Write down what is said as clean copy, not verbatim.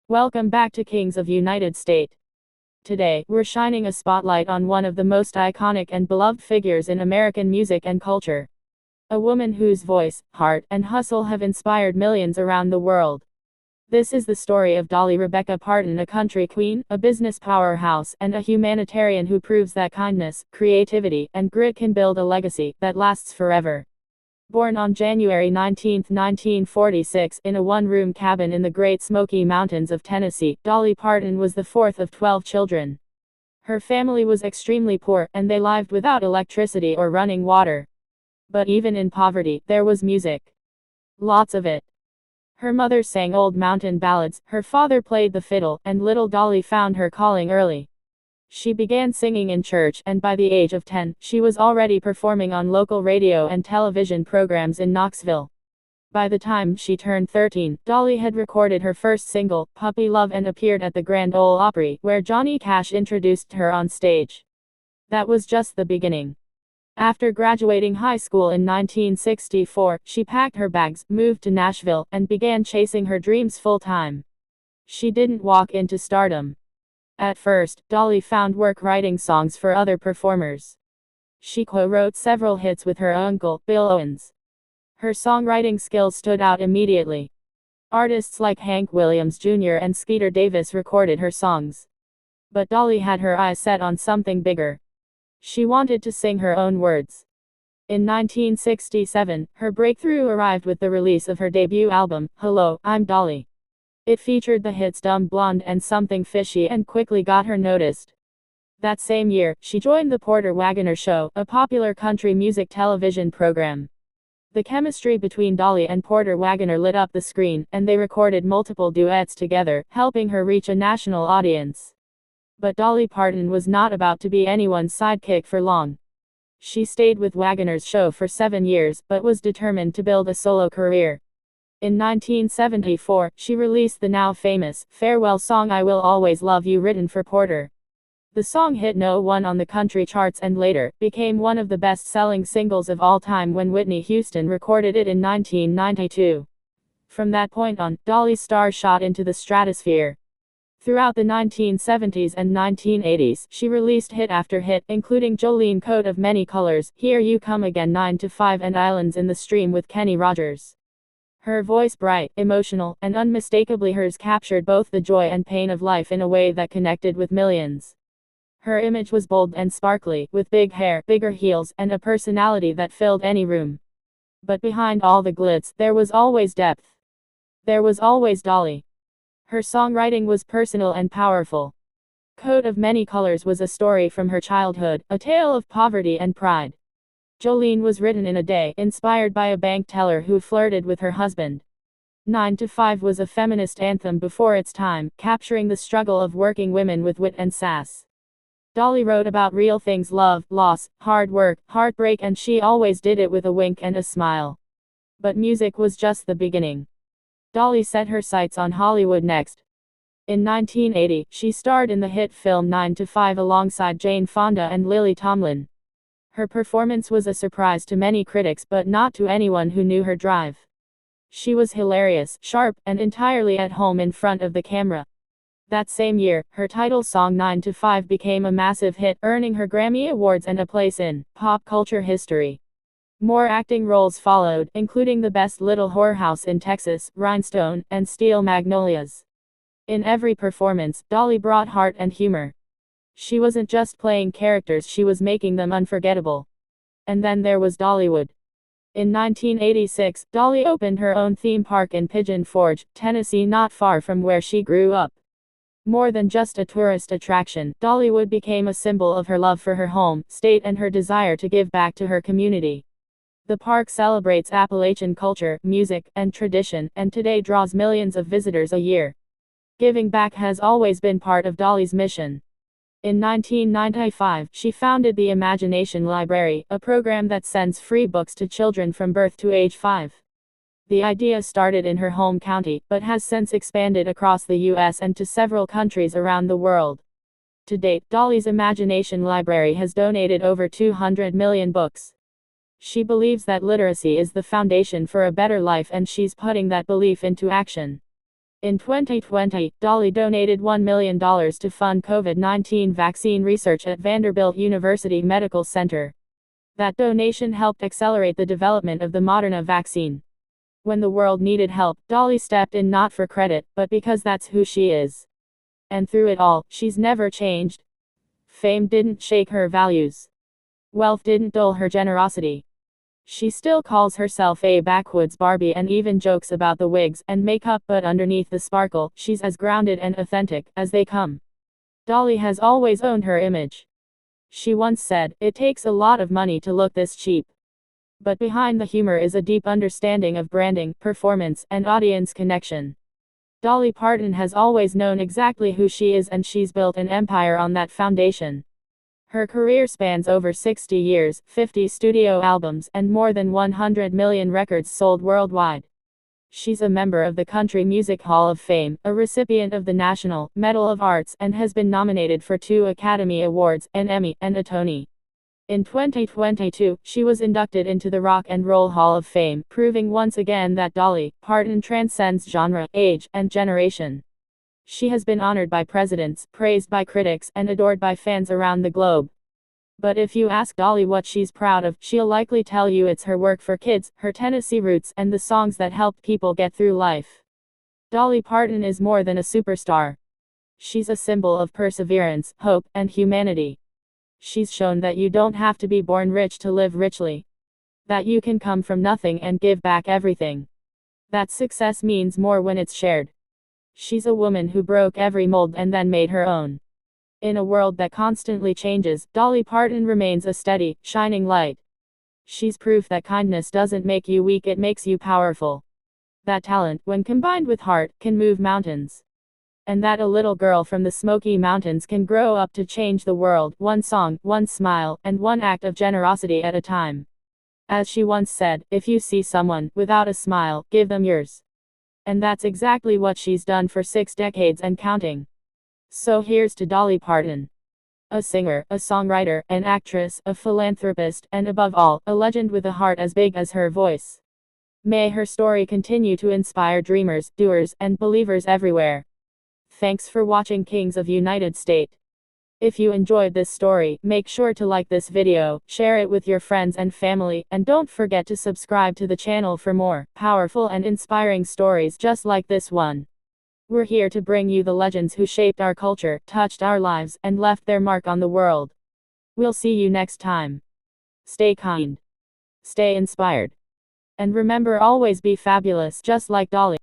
Welcome back to Kings of United States. Today, we're shining a spotlight on one of the most iconic and beloved figures in American music and culture. A woman whose voice, heart, and hustle have inspired millions around the world. This is the story of Dolly Rebecca Parton, a country queen, a business powerhouse, and a humanitarian who proves that kindness, creativity, and grit can build a legacy that lasts forever. Born on January 19, 1946, in a one-room cabin in the Great Smoky Mountains of Tennessee, Dolly Parton was the fourth of 12 children. Her family was extremely poor, and they lived without electricity or running water. But even in poverty, there was music. Lots of it. Her mother sang old mountain ballads, her father played the fiddle, and little Dolly found her calling early. She began singing in church, and by the age of 10, she was already performing on local radio and television programs in Knoxville. By the time she turned 13, Dolly had recorded her first single, Puppy Love, and appeared at the Grand Ole Opry, where Johnny Cash introduced her on stage. That was just the beginning. After graduating high school in 1964, she packed her bags, moved to Nashville, and began chasing her dreams full-time. She didn't walk into stardom. At first, Dolly found work writing songs for other performers. She co-wrote several hits with her uncle, Bill Owens. Her songwriting skills stood out immediately. Artists like Hank Williams Jr. and Skeeter Davis recorded her songs. But Dolly had her eyes set on something bigger. She wanted to sing her own words. In 1967, her breakthrough arrived with the release of her debut album, Hello, I'm Dolly. It featured the hits Dumb Blonde and Something Fishy and quickly got her noticed. That same year, she joined the Porter Wagoner Show, a popular country music television program. The chemistry between Dolly and Porter Wagoner lit up the screen, and they recorded multiple duets together, helping her reach a national audience. But Dolly Parton was not about to be anyone's sidekick for long. She stayed with Wagoner's show for 7 years, but was determined to build a solo career. In 1974, she released the now famous, farewell song I Will Always Love You, written for Porter. The song hit No. 1 on the country charts and later, became one of the best-selling singles of all time when Whitney Houston recorded it in 1992. From that point on, Dolly's star shot into the stratosphere. Throughout the 1970s and 1980s, she released hit after hit, including Jolene Coat of Many Colors, Here You Come Again, 9 to 5, and Islands in the Stream with Kenny Rogers. Her voice, bright, emotional, and unmistakably hers, captured both the joy and pain of life in a way that connected with millions. Her image was bold and sparkly, with big hair, bigger heels, and a personality that filled any room. But behind all the glitz, there was always depth. There was always Dolly. Her songwriting was personal and powerful. Coat of Many Colors was a story from her childhood, a tale of poverty and pride. Jolene was written in a day, inspired by a bank teller who flirted with her husband. 9 to 5 was a feminist anthem before its time, capturing the struggle of working women with wit and sass. Dolly wrote about real things: love, loss, hard work, heartbreak, and she always did it with a wink and a smile. But music was just the beginning. Dolly set her sights on Hollywood next. In 1980, she starred in the hit film 9 to 5 alongside Jane Fonda and Lily Tomlin. Her performance was a surprise to many critics, but not to anyone who knew her drive. She was hilarious, sharp, and entirely at home in front of the camera. That same year, her title song 9 to 5 became a massive hit, earning her Grammy Awards and a place in pop culture history. More acting roles followed, including The Best Little Whorehouse in Texas, Rhinestone, and Steel Magnolias. In every performance, Dolly brought heart and humor. She wasn't just playing characters, she was making them unforgettable. And then there was Dollywood. In 1986, Dolly opened her own theme park in Pigeon Forge, Tennessee, not far from where she grew up. More than just a tourist attraction, Dollywood became a symbol of her love for her home state and her desire to give back to her community. The park celebrates Appalachian culture, music, and tradition, and today draws millions of visitors a year. Giving back has always been part of Dolly's mission. In 1995, she founded the Imagination Library, a program that sends free books to children from birth to age 5. The idea started in her home county, but has since expanded across the U.S. and to several countries around the world. To date, Dolly's Imagination Library has donated over 200 million books. She believes that literacy is the foundation for a better life, and she's putting that belief into action. In 2020, Dolly donated $1 million to fund COVID-19 vaccine research at Vanderbilt University Medical Center. That donation helped accelerate the development of the Moderna vaccine. When the world needed help, Dolly stepped in not for credit, but because that's who she is. And through it all, she's never changed. Fame didn't shake her values. Wealth didn't dull her generosity. She still calls herself a backwoods Barbie and even jokes about the wigs and makeup, but underneath the sparkle, she's as grounded and authentic as they come. Dolly has always owned her image. She once said, "It takes a lot of money to look this cheap." But behind the humor is a deep understanding of branding, performance, and audience connection. Dolly Parton has always known exactly who she is, and she's built an empire on that foundation. Her career spans over 60 years, 50 studio albums, and more than 100 million records sold worldwide. She's a member of the Country Music Hall of Fame, a recipient of the National Medal of Arts, and has been nominated for 2 Academy Awards, an Emmy, and a Tony. In 2022, she was inducted into the Rock and Roll Hall of Fame, proving once again that Dolly Parton transcends genre, age, and generation. She has been honored by presidents, praised by critics, and adored by fans around the globe. But if you ask Dolly what she's proud of, she'll likely tell you it's her work for kids, her Tennessee roots, and the songs that helped people get through life. Dolly Parton is more than a superstar. She's a symbol of perseverance, hope, and humanity. She's shown that you don't have to be born rich to live richly. That you can come from nothing and give back everything. That success means more when it's shared. She's a woman who broke every mold and then made her own. In a world that constantly changes, Dolly Parton remains a steady, shining light. She's proof that kindness doesn't make you weak, it makes you powerful. That talent, when combined with heart, can move mountains. And that a little girl from the Smoky Mountains can grow up to change the world, one song, one smile, and one act of generosity at a time. As she once said, if you see someone without a smile, give them yours. And that's exactly what she's done for 6 decades and counting. So here's to Dolly Parton. A singer, a songwriter, an actress, a philanthropist, and above all, a legend with a heart as big as her voice. May her story continue to inspire dreamers, doers, and believers everywhere. Thanks for watching Kings of United States. If you enjoyed this story, make sure to like this video, share it with your friends and family, and don't forget to subscribe to the channel for more powerful and inspiring stories just like this one. We're here to bring you the legends who shaped our culture, touched our lives, and left their mark on the world. We'll see you next time. Stay kind. Stay inspired. And remember, always be fabulous, just like Dolly.